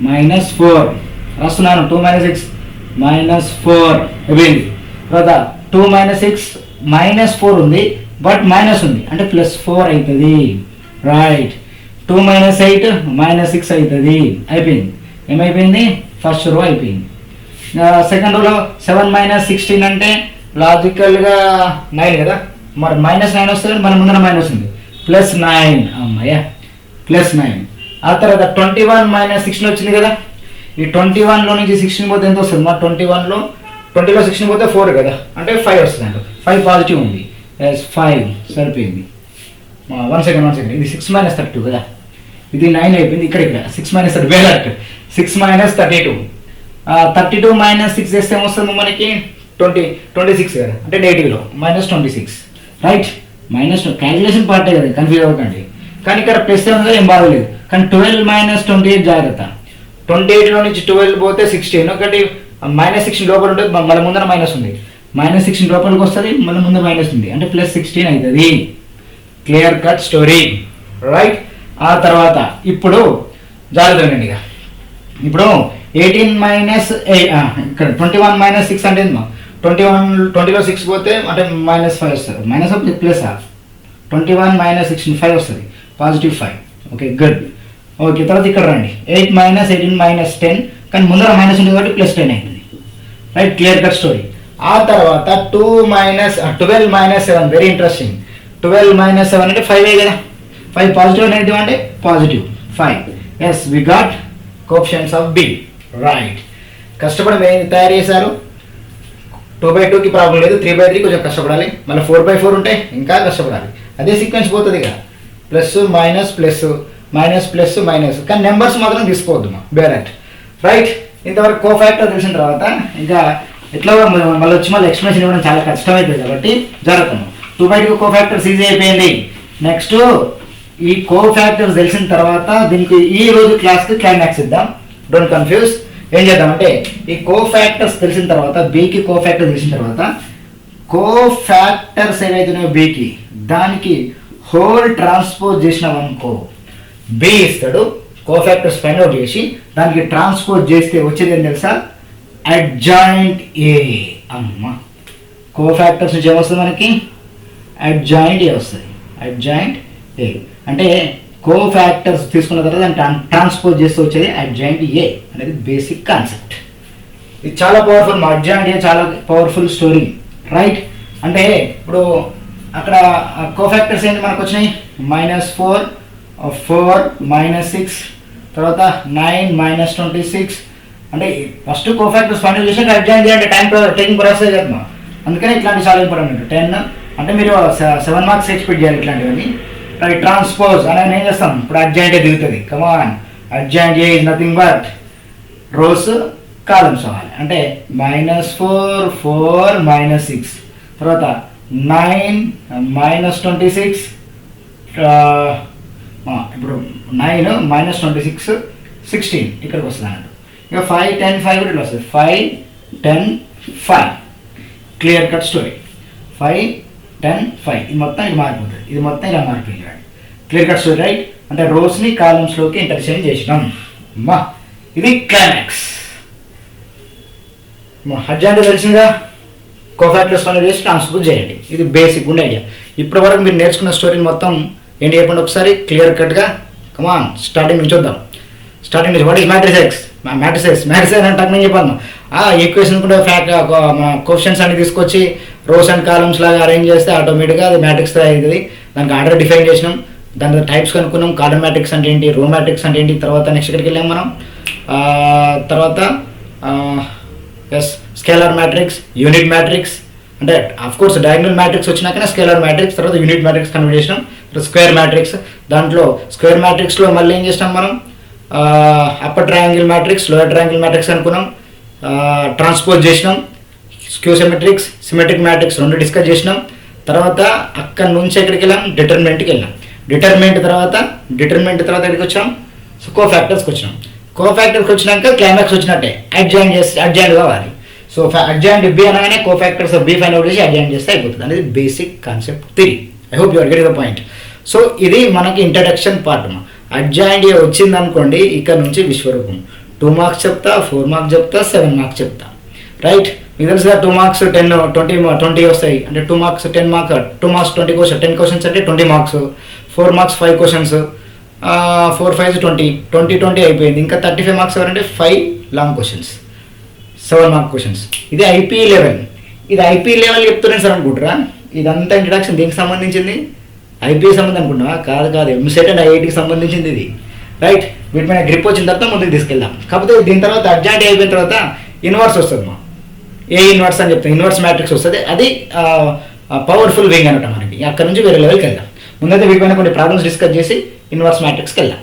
-4 రాస్తున్నాను. 2 మైనస్ 6 -4 అయిపోయింది. తర్వాత 2 మైనస్ 6 -4 ఉంది, బట్ మైనస్ ఉంది అంటే +4 అవుతుంది. రైట్. 2 మైనస్ 8 -6 అవుతుంది. అయిపోయింది. ఏమైపోయింది? ఫస్ట్ రో అయిపోయింది. సెకండ్ రోలో 7 మైనస్ 16 అంటే లాజికల్గా 9 కదా, మరి -9 వస్తుంది, మన ముందర మైనస్ ఉంది, +9. అమ్మయ్య +9. ఆ తర్వాత 21 మైనస్ 16 వచ్చింది కదా. ఈ 21లో నుంచి 16 పోతే ఎంత వస్తుంది? మరి 20లో 16 పోతే 4 కదా, అంటే 5 వస్తుంది అంట. 5 పాజిటివ్ ఉంది. 5 సరిపోయింది. 1 సెకండ్. ఇది 6 మైనస్ 32 కదా, ఇది 9 అయిపోయింది. ఇక్కడ 6 మైనస్ 30, 6 మైనస్ 32. 32 మైనస్ 6 చేస్తే ఏమొస్తుంది మనకి? 26 కదా, అంటే నెగిటివ్లో -26. రైట్. మైనస్ క్యాలిక్యులేషన్ పార్టే కదా, కన్ఫ్యూజ్ అవ్వకండి. కానీ ఇక్కడ ప్లస్ ఏమో ఏం బాగలేదు. కానీ 12 మైనస్ 28 జాగ్రత్త. 28లో నుంచి 12 పోతే 16, ఒకటి -16 లోపల ఉంటుంది, మన ముందర మైనస్ ఉంది. -16 లోపలికి వస్తుంది, మన ముందు మైనస్ ఉంది, అంటే +16 అవుతుంది. Clear cut story. రైట్. ఆ తర్వాత ఇప్పుడు జాగ్రత్త వినండి ఇక. ఇప్పుడు 18 మైనస్ ఇక్కడ 21 మైనస్ 6 అంటే 20లో 6 పోతే అంటే -5 వస్తుంది, మైనస్ ప్లస్ 21 మైనస్ 16 5 వస్తుంది, +5. Okay good. ఓకే. తర్వాత ఇక్కడ రండి. 8 మైనస్ 18 మైనస్ 10, కానీ ముందర మైనస్ ఉంది కాబట్టి +10 అవుతుంది. రైట్. Clear cut story. ఆ తర్వాత 12 మైనస్ 7, వెరీ ఇంట్రెస్టింగ్. 12 మైనస్ 7 అంటే 5 కదా, 5 పాజిటివ్ నెగిటివ్ అంటే positive 5. Yes we got coefficients of B. Right. కష్టపడి తయారు చేశారు. 2/2కి ప్రాబ్లం లేదు, 3/3 కొంచెం కష్టపడాలి, మళ్ళీ 4/4 ఉంటే ఇంకా కష్టపడాలి. అదే సీక్వెన్స్ పోతుంది ఇక, plus minus plus minus plus minus, కానీ నెంబర్స్ మాత్రం తీసుకోవద్దు మా బేరెట్. రైట్. ఇంతవరకు కో ఫ్యాక్టర్ తెలిసిన తర్వాత ఇంకా ఎట్లా మళ్ళీ ఎక్స్ప్లెనేషన్ ఇవ్వడం చాలా కష్టమవుతుంది కాబట్టి జరుగుతున్నాం. 2/2 కో ఫ్యాక్టర్స్ ఈజీ అయిపోయింది. నెక్స్ట్ ఈ కో ఫ్యాక్టర్స్ తెలిసిన తర్వాత దీనికి ఈ రోజు క్లాస్కి క్లైమాక్స్ ఇద్దాం, డోంట్ కన్ఫ్యూజ్. ఏం చేద్దామంటే ఈ కో ఫ్యాక్టర్స్ తెలిసిన తర్వాత, బీకి కో ఫ్యాక్టర్ తెలిసిన తర్వాత, కో ఫ్యాక్టర్స్ ఏవైతున్నాయో బీకి దానికి హోల్ ట్రాన్స్పోజ్ చేసినాం అనుకో, బి ఇస్తాడు. కో ఫ్యాక్టర్స్ ఫైండ్ అవుట్ చేసి దానికి ట్రాన్స్పోజ్ చేస్తే వచ్చేది ఏం తెలుసా? అడ్జాయింట్ ఏ. అమ్మ కో ఫ్యాక్టర్స్ నుంచి ఏమొస్తుంది మనకి? అడ్జాయింట్ ఏ వస్తుంది. అడ్జాయింట్ ఏ అంటే కో ఫ్యాక్టర్స్ తీసుకున్న తర్వాత దాన్ని ట్రాన్స్పోజ్ చేస్తూ వచ్చేది అడ్జాయింట్ ఏ అనేది బేసిక్ కాన్సెప్ట్. ఇది చాలా పవర్ఫుల్. మా అడ్జాయింట్ ఏ చాలా పవర్ఫుల్ స్టోరీ. రైట్. అంటే ఇప్పుడు అక్కడ కో ఫ్యాక్టర్స్ ఏంటి మనకు వచ్చినాయి? -4 4 -6, తర్వాత 9 -26. అంటే ఫస్ట్ కో ఫ్యాక్టర్స్ ఫైండ్ చేసి అడ్జాయింట్ ఏ అంటే టైం ప్రాసెస్ కదా, అందుకనే ఇట్లాంటి చాలా ఇంపార్టెంట్. 10 అంటే మీరు 7 మార్క్స్ ఎక్స్పెక్ట్ చేయాలి ఇట్లాంటివన్నీ. రైట్. ట్రాన్స్పోజ్ అనేది ఏం చేస్తాం? ఇప్పుడు అడ్జాయింట్ ఏ దిగుతుంది. Come on, adjoint A is nothing but rows columns అవ్వాలి. అంటే -4 4 -6, తర్వాత 9 -26, ఇప్పుడు 9 - 26 16 ఇక్కడికి వస్తుంది అన్నట్టు. ఇక 5 10 5 కూడా ఇట్లా వస్తుంది. 5 10 5 క్లియర్ కట్ స్టోరీ. 5 10 5 ఇది మొత్తం ఇది మారిపోతుంది. ఇది మొత్తం ఇలా మారిపోయింది. Clear cut story right. అంటే రోస్ని కాలమ్స్లోకి ఇంటర్చేంజ్ చేసినాం. ఇది క్లైమాక్స్. అడ్జాయింట్ తెలిసిందిగా, కోఫాక్టర్స్ అనేది చేసి ట్రాన్స్పోజ్ చేయండి. ఇది బేసిక్ ఉండే ఐడియా. ఇప్పటి వరకు మీరు నేర్చుకున్న స్టోరీని మొత్తం ఏంటి చెప్పండి ఒకసారి క్లియర్ కట్గా. కమాన్ స్టార్టింగ్ నుంచి చూద్దాం. స్టార్టింగ్ నుంచి వాట్ ఈస్ మ్యాట్రిసెస్. మ్యాట్రిసెస్ అంటే నేను చెప్పాను ఈక్వేషన్ కూడా క్వశ్చన్స్ అన్ని తీసుకొచ్చి రోస్ అండ్ కాలమ్స్ లాగా అరేంజ్ చేస్తే ఆటోమేటిక్గా అది మ్యాట్రిక్స్ అవుతుంది. దానికి ఆర్డర్ డిఫైన్ చేసినాం, దాని టైప్స్ కనుక్కున్నాం. కాలమ్ మ్యాట్రిక్స్ అంటే ఏంటి, రో మ్యాట్రిక్స్ అంటే ఏంటి. తర్వాత నెక్స్ట్ ఎక్కడికి వెళ్ళాం మనం. తర్వాత స్కేలార్ మ్యాట్రిక్స్, యూనిట్ మ్యాట్రిక్స్, అంటే అఫ్ కోర్స్ డయాగ్నల్ మ్యాట్రిక్స్ వచ్చినాకనే స్కేలార్ మ్యాట్రిక్స్, తర్వాత యూనిట్ మ్యాట్రిక్స్ కన్వర్ట్ చేసినాం. స్క్వేర్ మ్యాట్రిక్స్, దాంట్లో స్క్వేర్ మ్యాట్రిక్స్లో మళ్ళీ ఏం చేసినాం మనం, upper triangle matrix, lower triangle matrix అనుకున్నాం, ట్రాన్స్పోజ్ చేసినాం. స్క్యూ సిమెట్రిక్స్, సిమెట్రిక్ మ్యాట్రిక్స్ రెండు డిస్కస్ చేసినాం. తర్వాత అక్కడ నుంచి ఎక్కడికి వెళ్ళాం, డిటర్మినెంట్కి వెళ్ళాం. డిటర్మినెంట్ తర్వాత ఎక్కడికి వచ్చాం, సో కోఫాక్టర్స్కి వచ్చినాం. కోఫాక్టర్స్కి వచ్చినాక క్లైమాక్స్ వచ్చినట్టే అడ్జాయింట్ కావాలి. సో అడ్జాయింట్ బి అనగానే కోఫాక్టర్స్ బి ఫైండ్ అవుట్ చేసి అడ్జాయింట్ చేస్తే అయిపోతుంది. అనేది basic concept theory. I hope you are getting the point. So ఇది మనకి ఇంట్రడక్షన్ పార్ట్. అడ్జాయింట్ వచ్చింది అనుకోండి, ఇక్కడ నుంచి విశ్వరూపం. 2 మార్క్స్ చెప్తా, 4 మార్క్స్ చెప్తా, 7 మార్క్స్ చెప్తా. రైట్. మీకు తెలుసుగా 2 మార్క్స్ 10 20 వస్తాయి. అంటే 2 marks 10 marks 2 marks 20 question 10 questions అంటే 20 మార్క్స్. 4 మార్క్స్ 5 క్వశ్చన్స్, 4 5 20 అయిపోయింది. ఇంకా 35 మార్క్స్ ఎవరంటే 5 లాంగ్ క్వశ్చన్స్, 7 మార్క్ క్వశ్చన్స్. ఇది ఐపీ లెవెల్. ఇది ఐపీ లెవెల్ చెప్తున్నాను సార్ అనుకుంటారా? ఇదంతా ఇంట్రడక్షన్ దీనికి సంబంధించింది, ఐపీ సంబంధం అనుకుంటున్నా? కాదు, ఎంసెట్ అండ్ ఐఐటీకి సంబంధించింది ఇది. రైట్. వీటిపైన గ్రిప్ వచ్చిన తర్వాత ముందుకు తీసుకెళ్దాం. కాకపోతే దీని తర్వాత అడ్జాయింట్ అయిపోయిన తర్వాత ఇన్వర్స్ వస్తుంది. ఏ ఇన్వర్స్ అని చెప్తాం, ఇన్వర్స్ మ్యాట్రిక్స్ వస్తుంది. అది పవర్ఫుల్ వింగ్ అనమాట మనకి. అక్కడ నుంచి వేరే లెవెల్కి వెళ్దాం. ముందైతే వీటిపైన కొన్ని ప్రాబ్లమ్స్ డిస్కస్ చేసి ఇన్వర్స్ మ్యాట్రిక్స్కి వెళ్దాం.